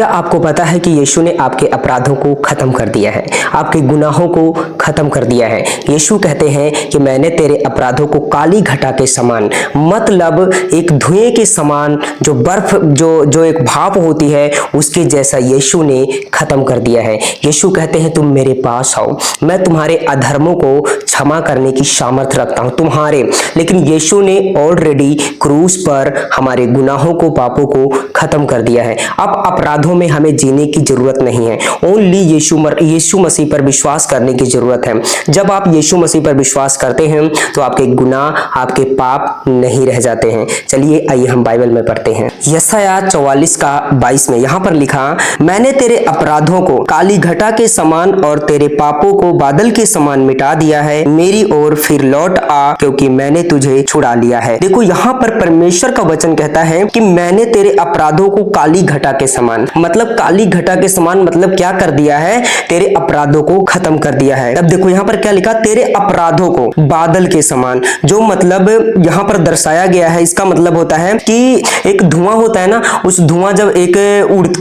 क्या आपको पता है कि यीशु ने आपके अपराधों को खत्म कर दिया है, आपके गुनाहों को खत्म कर दिया है। यीशु कहते हैं कि मैंने तेरे अपराधों को काली घटा के समान, मतलब एक धुएं के समान, जो बर्फ जो एक भाप होती है उसके जैसा यीशु ने खत्म कर दिया है। यीशु कहते हैं तुम मेरे पास आओ, मैं तुम्हारे अधर्मों को क्षमा करने की सामर्थ्य रखता हूं तुम्हारे। लेकिन यीशु ने ऑलरेडी क्रूस पर हमारे गुनाहों को, पापों को खत्म कर दिया है। अब अपराधों में हमें जीने की जरूरत नहीं है, ओनली यीशु मसीह पर विश्वास करने की जरूरत है। जब आप यीशु मसीह पर विश्वास करते हैं तो आपके गुनाह, आपके पाप नहीं रह जाते हैं। चलिए आइए हम बाइबल में पढ़ते हैं। यशायाह 44:22 में यहाँ पर लिखा, मैंने तेरे अपराधों को काली घटा के समान और तेरे पापों को बादल के समान मिटा दिया है। मेरी ओर फिर लौट आ, क्योंकि मैंने तुझे छुड़ा लिया है। देखो यहाँ पर परमेश्वर का वचन कहता है कि मैंने तेरे अपराधों को काली घटा के समान, मतलब काली घटा के समान मतलब क्या कर दिया है, तेरे अपराधों को खत्म कर दिया है। अब देखो यहाँ पर क्या लिखा, तेरे अपराधों को बादल के समान, जो मतलब यहाँ पर दर्शाया गया है, इसका मतलब होता है कि एक धुआं होता है ना, उस धुआं जब एक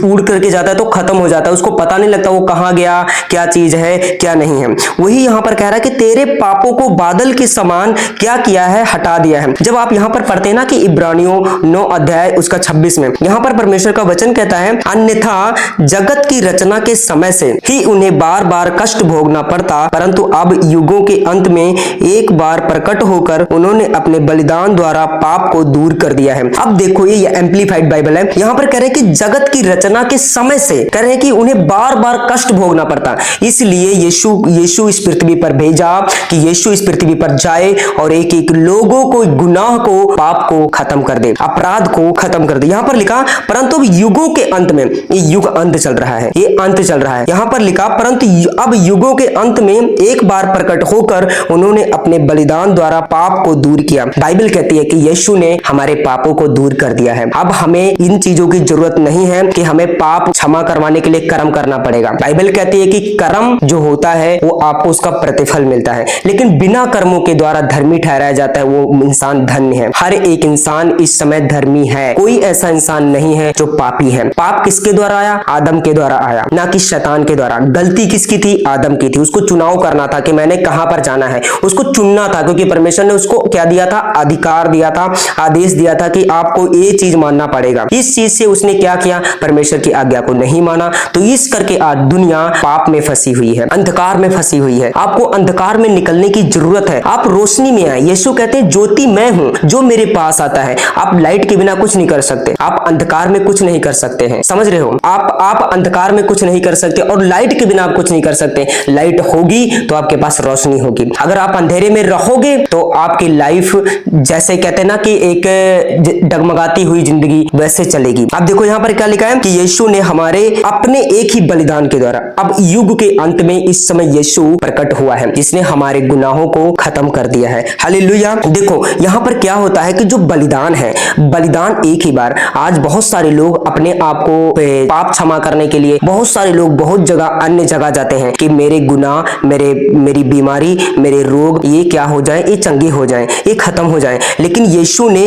उड़ करके जाता है तो खत्म हो जाता है, उसको पता नहीं लगता वो कहाँ गया, क्या चीज है क्या नहीं है। वही यहाँ पर कह रहा है कि तेरे पापों को बादल के समान क्या किया है, हटा दिया है। जब आप यहाँ पर पढ़ते हैं ना कि इब्रानियों 9 अध्याय उसका 26 में यहाँ पर परमेश्वर का वचन कहता है, अन्यथा जगत की रचना के समय से ही उन्हें बार बार कष्ट भोगना पड़ता, परंतु अब युगों के अंत में एक बार प्रकट होकर उन्होंने अपने बलिदान द्वारा पाप को दूर कर दिया है। अब देखो ये एम्प्लीफाइड बाइबल है, यहाँ पर कह रहे हैं कि जगत की रचना के समय से कह रहे हैं कि उन्हें बार बार कष्ट भोगना पड़ता, इसलिए यीशु इस पृथ्वी पर भेजा कि यीशु इस पृथ्वी पर जाए और एक एक लोगों को, गुनाह को, पाप को खत्म कर दे, अपराध को खत्म कर दे। यहाँ पर लिखा परंतु अब युगों के अंत में, ये युग अंत चल रहा है, ये अंत चल रहा है। यहाँ पर लिखा परंतु अब युगों के अंत में एक बार प्रकट होकर उन्होंने अपने बलिदान द्वारा पाप को दूर किया। बाइबल कहती है कि यीशु ने हमारे पापों को दूर कर दिया है। अब हमें इन चीजों की जरूरत नहीं है कि हमें पाप क्षमा करवाने के लिए कर्म करना पड़ेगा। बाइबल कहती है कि कर्म जो होता है वो आपको उसका प्रतिफल मिलता है, लेकिन बिना कर्मों के द्वारा धर्मी ठहराया जाता है वो इंसान धन्य है। हर एक इंसान इस समय धर्मी है, कोई ऐसा इंसान नहीं है जो पापी है। पाप किसके द्वारा आया? आदम के द्वारा आया, ना कि शैतान के द्वारा। गलती किसकी थी? आदम की थी। उसको चुनाव करना था कि मैंने कहां पर जाना है, उसको चुनना था, क्योंकि परमेश्वर ने उसको क्या दिया था? अधिकार दिया था, आदेश दिया था कि आपको ये चीज मानना पड़ेगा। इस चीज से उसने क्या किया? परमेश्वर की आज्ञा को नहीं माना, तो इस करके आज दुनिया पाप में फंसी हुई है, अंधकार में फंसी हुई है। आपको अंधकार में निकलने की जरूरत है, आप रोशनी में आए। यीशु कहते हैं ज्योति मैं हूं, जो मेरे पास आता है। आप लाइट के बिना कुछ नहीं कर सकते, आप अंधकार में कुछ नहीं कर सकते हैं, समझ रहे हो? आप अंधकार में कुछ नहीं कर सकते और लाइट के बिना आप कुछ नहीं कर सकते। लाइट होगी तो आपके पास रोशनी होगी, अगर आप अंधेरे में रहोगे तो आपकी लाइफ जैसे कहते हैं ना कि एक डगमगाती हुई जिंदगी वैसे चलेगी। अब देखो यहाँ पर क्या लिखा है कि यीशु ने हमारे अपने एक ही बलिदान के द्वारा, अब युग के अंत में इस समय यीशु प्रकट हुआ है, जिसने हमारे गुनाहों को खत्म कर दिया है। हालेलुया। देखो यहाँ पर क्या होता है कि जो बलिदान है, बलिदान एक ही बार। आज बहुत सारे लोग अपने आप को पाप क्षमा करने के लिए बहुत सारे लोग बहुत जगह, अन्य जगह जाते हैं कि मेरे गुनाह, मेरी बीमारी, मेरे रोग ये क्या हो जाए, ये चंगे हो जाए, ये खत्म हो जाए। लेकिन यीशु ने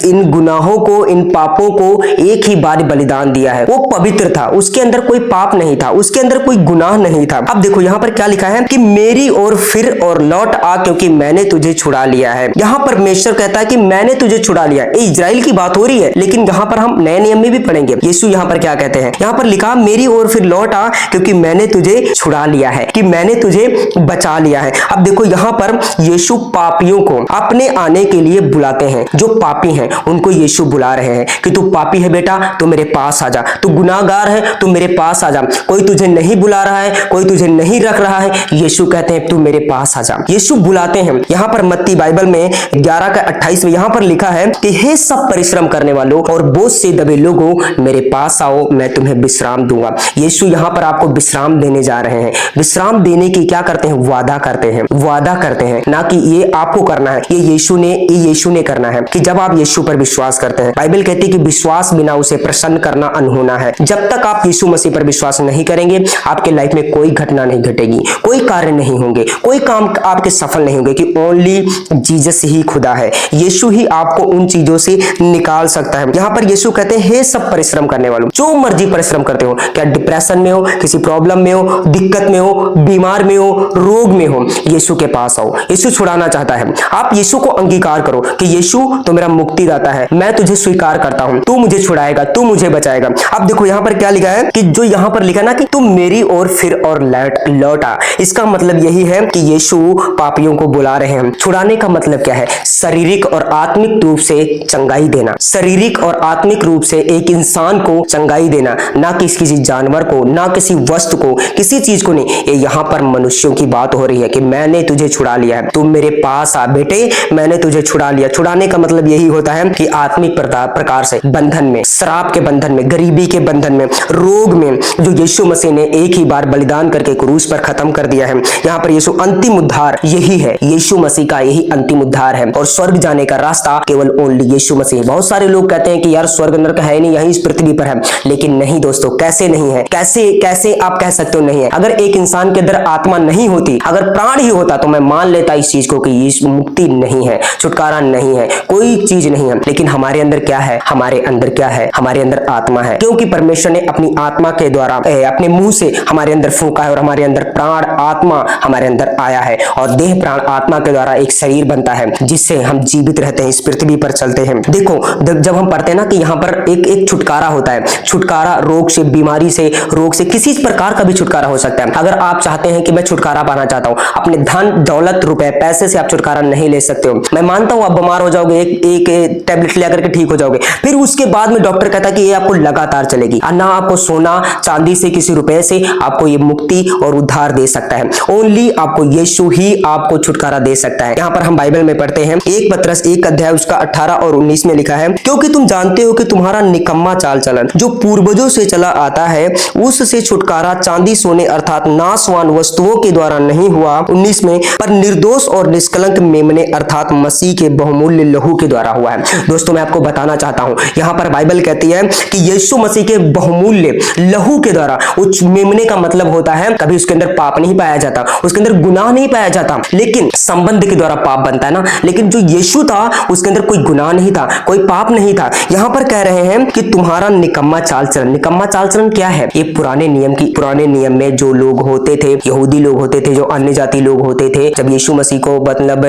इन गुनाहों को, इन पापों को एक ही बार बलिदान दिया है। वो पवित्र था, उसके अंदर कोई पाप नहीं था, उसके अंदर कोई गुनाह नहीं था। अब देखो यहाँ पर क्या लिखा है कि मेरी ओर फिर और लौट आ, क्योंकि मैंने तुझे छुड़ा लिया है। यहाँ परमेश्वर कहता है कि मैंने तुझे छुड़ा लिया। इजराइल की बात हो रही है, लेकिन यहाँ पर हम नए नियम में भी पढ़ेंगे यीशु यहाँ पर क्या कहते हैं। यहाँ पर लिखा मेरी ओर फिर लौट आ, क्योंकि मैंने तुझे छुड़ा लिया है, कि मैंने तुझे बचा लिया है। अब देखो यहाँ पर यीशु पापियों को अपने आने के लिए बुलाते हैं। जो पापी हैं उनको यीशु बुला रहे हैं कि तू पापी है बेटा, तो मेरे पास आ जा। तू गुनाहगार है, तू मेरे पास आ जा। कोई तुझे नहीं बुला रहा है, कोई तुझे नहीं रख रहा है, यीशु कहते हैं तू मेरे पास आ जा। यीशु बुलाते हैं। यहाँ पर मत्ती बाइबल में 11:28 में यहाँ पर लिखा है कि हे सब परिश्रम करने वालों और बोझ से दबे लोगों, मेरे पास आओ, मैं तुम्हें विश्राम दूंगा। यीशु यहाँ पर आपको विश्राम देने जा रहे हैं। विश्राम देने की क्या करते हैं? वादा करते हैं, वादा करते हैं, ना कि ये आपको करना है, ये यीशु ने करना है। कि जब आप यीशु पर विश्वास करते हैं, बाइबल कहती है कि विश्वास बिना उसे प्रसन्न करना अनहोना है। जब तक आप यीशु मसीह पर विश्वास नहीं करेंगे, आपके लाइफ में कोई घटना नहीं घटेगी, कोई कार्य नहीं होंगे, कोई काम आपके सफल नहीं होंगे, कि ओनली जीसस ही खुदा है। यीशु ही आपको उन चीजों से निकाल सकता है। यहाँ पर यीशु कहते हैं हे सब परिश्रम करने वालों, हो, जो मर्जी परिश्रम करते हो, क्या डिप्रेशन में हो, किसी प्रॉब्लम में हो, दिक्कत में हो, बीमार में हो, रोग में हो, यीशु के पास आओ। यीशु छुड़ाना चाहता है। आप यीशु को अंगीकार करो कि यीशु तो मेरा मुक्तिदाता है, मैं तुझे स्वीकार करता हूं, तू मुझे छुड़ाएगा, तू मुझे बचाएगा। अब देखो यहां पर क्या लिखा है कि जो यहां पर लिखा ना कि तुम मेरी ओर फिर और लौटा, इसका मतलब यही है कि यीशु पापियों को बुला रहे हैं। छुड़ाने का मतलब क्या है? शारीरिक और आत्मिक रूप से चंगाई देना, शारीरिक और आत्मिक रूप से एक इंसान को चंगाई देना, ना कि किसी जानवर को, ना किसी वस्तु को, किसी चीज को नहीं। ये यहाँ पर मनुष्यों की बात हो रही है कि मैंने तुझे छुड़ा लिया है, तुम मेरे पास आ बेटे, मैंने तुझे छुड़ा लिया। छुड़ाने का मतलब यही होता है कि आत्मिक प्रकार से बंधन में, श्राप के बंधन में, गरीबी के बंधन में, रोग में, जो यीशु मसीह ने एक ही बार बलिदान करके क्रूस पर खत्म कर दिया है। यहाँ पर यीशु अंतिम उद्धार यही है, यीशु मसीह का यही अंतिम उद्धार है। और स्वर्ग जाने का रास्ता केवल ओनली यीशु मसीह। बहुत सारे लोग कहते हैं कि यार स्वर्ग नरक है नहीं, यही इस पृथ्वी पर है, लेकिन नहीं दोस्तों, कैसे नहीं है? कैसे आप कह सकते हो नहीं है? अगर एक इंसान के अंदर आत्मा नहीं होती, अगर प्राण ही होता, तो मैं मान लेता इस चीज को कि ये मुक्ति नहीं है, छुटकारा नहीं है, कोई चीज नहीं है। लेकिन हमारे अंदर क्या है? हमारे अंदर क्या है? हमारे अंदर आत्मा है, क्योंकि परमेश्वर ने अपनी आत्मा के द्वारा अपने मुंह से हमारे अंदर फूंका है और हमारे अंदर प्राण आत्मा हमारे अंदर आया है। और देह प्राण आत्मा के द्वारा एक शरीर बनता है जिससे हम जीवित रहते हैं, इस पृथ्वी पर चलते हैं। देखो जब हम पढ़ते हैं ना कि यहाँ पर एक छुटकारा होता है, छुटकारा रोग से, बीमारी से, रोग से, किसी प्रकार का भी छुटकारा हो सकता है। अगर आप चाहते हैं कि मैं छुटकारा पाना चाहता हूं, अपने धन दौलत रुपए पैसे से आप छुटकारा नहीं ले सकते हो। मैं मानता हूं आप बीमार हो जाओगे, एक टैबलेट लेकर के ठीक हो जाओगे, फिर उसके बाद में डॉक्टर कहता है कि ये आपको लगातार चलेगी। ना आपको सोना चांदी से, किसी रुपए से आपको ये मुक्ति और उद्धार दे सकता है। ओनली आपको यीशु ही आपको छुटकारा दे सकता है। यहाँ पर हम बाइबल में पढ़ते हैं 1 पतरस 1 अध्याय उसका 18 और 19 में लिखा है, क्योंकि तुम जानते हो कि तुम्हारा निकम्मा चाल चलन जो पूर्वजों से चला आता है, उससे छुटकारा चांदी सोने अर्थात नाशवान वस्तुओं के द्वारा नहीं हुआ, 19 में, पर निर्दोष और निष्कलंक मेमने अर्थात मसीह के बहुमूल्य लहू के द्वारा हुआ है। दोस्तों मैं आपको बताना चाहता हूं, यहाँ पर बाइबल कहती है कि यीशु मसीह के बहुमूल्य लहू के द्वारा, उस मेमने का मतलब होता है कभी उसके अंदर पाप नहीं पाया जाता, उसके अंदर गुनाह नहीं पाया जाता, लेकिन संबंध के द्वारा पाप बनता है ना। लेकिन जो यीशु था उसके अंदर कोई गुनाह नहीं था, कोई पाप नहीं था। यहाँ पर कह रहे हैं कि तुम्हारा निकम्मा चाल चलन। निकम्मा चाल चलन क्या है? ये पुराने नियम में जो लोग होते थे, यहूदी लोग होते थे, जो अन्य जाति लोग होते थे, जब यीशु मसीह को मतलब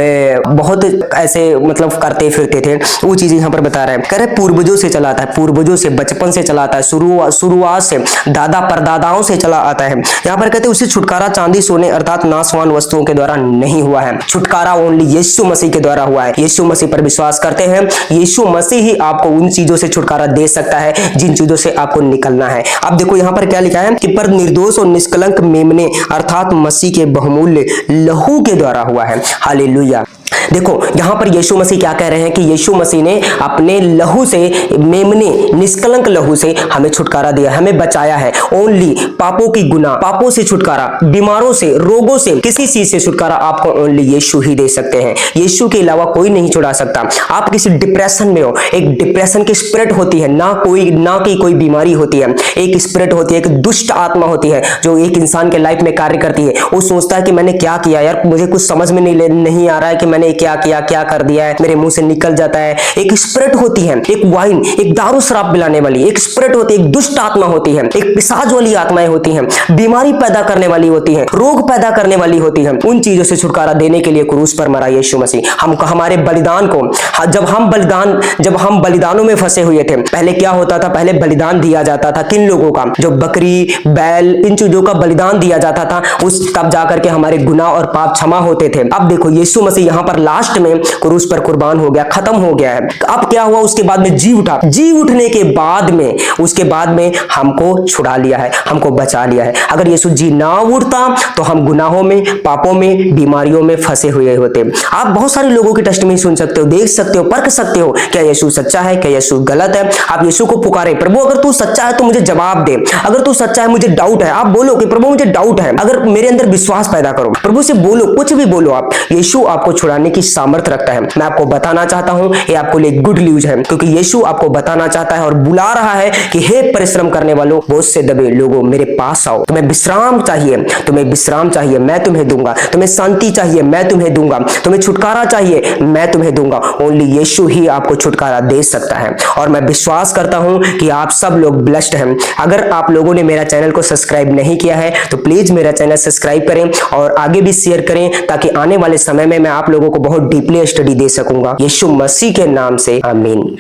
बहुत ऐसे मतलब करते फिरते थे, वो चीजें यहाँ पर बता रहे हैं। कह रहे पूर्वजों से चला आता है, पूर्वजों से, बचपन से चला आता है, शुरुआत से, दादा परदादाओं से चला आता है। यहाँ पर कहते हैं उसे छुटकारा चांदी सोने अर्थात नाशवान वस्तुओं के द्वारा नहीं हुआ है, छुटकारा ओनली यीशु मसीह के द्वारा हुआ है। यीशु मसीह पर विश्वास करते हैं, यीशु मसीह ही आपको उन चीजों से छुटकारा दे सकता है जिन चीजों से आपको निकलना है। अब देखो यहाँ पर क्या लिखा है कि पर निर्दोष और निष्कलंक मेमने अर्थात मसीह के बहुमूल्य लहू के द्वारा हुआ है। हालेलुया। देखो यहां पर यीशु मसीह क्या कह रहे हैं कि यीशु मसीह ने अपने लहू से, मेमने निष्कलंक लहू से हमें छुटकारा दिया, हमें बचाया है। ओनली पापों की गुनाह, पापों से छुटकारा, बीमारों से, रोगों से, किसी चीज से छुटकारा आपको ओनली यीशु ही दे सकते हैं। यीशु के अलावा कोई नहीं छुड़ा सकता। आप किसी डिप्रेशन में हो, एक डिप्रेशन की स्पिरिट होती है, ना कि कोई बीमारी होती है, एक स्पिरिट होती है, एक दुष्ट आत्मा होती है जो एक इंसान के लाइफ में कार्य करती है। वो सोचता है कि मैंने क्या किया यार, मुझे कुछ समझ में नहीं आ रहा है कि मैंने क्या किया, क्या कर दिया है, मेरे मुंह से निकल जाता है। एक स्पिरिट होती है, एक वाइन, एक दारू शराब पिलाने वाली एक स्पिरिट होती है, एक दुष्ट आत्मा होती है, एक पिशाच वाली आत्माएं होती हैं, बीमारी पैदा करने वाली होती है, रोग पैदा करने वाली होती है। उन चीजों से छुटकारा देने के लिए क्रूस पर मरा यीशु मसीह। हमको हमारे बलिदान को, जब हम बलिदानों में फंसे हुए थे, पहले क्या होता था? पहले बलिदान दिया जाता था किन लोगों का? जो बकरी, बैल, इन चीजों का बलिदान दिया जाता था, उस तब जाकर के हमारे गुनाह और पाप क्षमा होते थे। अब देखो यीशु मसीह यहाँ पर लास्ट में क्रूस पर कुर्बान हो गया, खत्म हो गया है। अब क्या हुआ? उसके बाद में जी उठा। जी उठने के बाद में, उसके बाद में हमको छुड़ा लिया है, हमको बचा लिया है। अगर यीशु जी ना उठता तो हम गुनाहों में, पापों में, बीमारियों में फंसे हुए होते। आप बहुत सारे लोगों की टेस्टिमनी सुन सकते हो, देख सकते हो, परख सकते हो, क्या यीशु सच्चा है, क्या यीशु गलत है। आप यीशु को पुकारे, प्रभु अगर तू सच्चा है तो मुझे जवाब दे, अगर तू सच्चा है मुझे डाउट है। आप बोलो कि प्रभु मुझे डाउट है, अगर मेरे अंदर विश्वास पैदा करो, प्रभु से बोलो, कुछ भी बोलो आप। यीशु आपको छुड़ाने छुड़ाने की सामर्थ्य रखता है। मैं आपको बताना चाहता हूं, ये आपके लिए गुड न्यूज है, क्योंकि यीशु आपको बताना चाहता है और बुला रहा है कि हे परिश्रम करने वालों, बोझ से दबे लोगों, मेरे पास आओ। तुम्हें विश्राम चाहिए, तुम्हें विश्राम चाहिए, मैं तुम्हें दूंगा। तुम्हें शांति चाहिए, मैं तुम्हें दूंगा। तुम्हें छुटकारा चाहिए, मैं तुम्हें दूंगा। ओनली यीशु ही आपको छुटकारा दे सकता है। और मैं विश्वास करता हूं कि आप सब लोग ब्लेस्ड हैं। अगर आप लोगों ने मेरा चैनल को सब्सक्राइब नहीं किया है तो प्लीज मेरा चैनल सब्सक्राइब करें और आगे भी शेयर करें, ताकि आने वाले समय में मैं आप लोगों को बहुत डीपली स्टडी दे सकूंगा। यीशु मसीह के नाम से आमीन।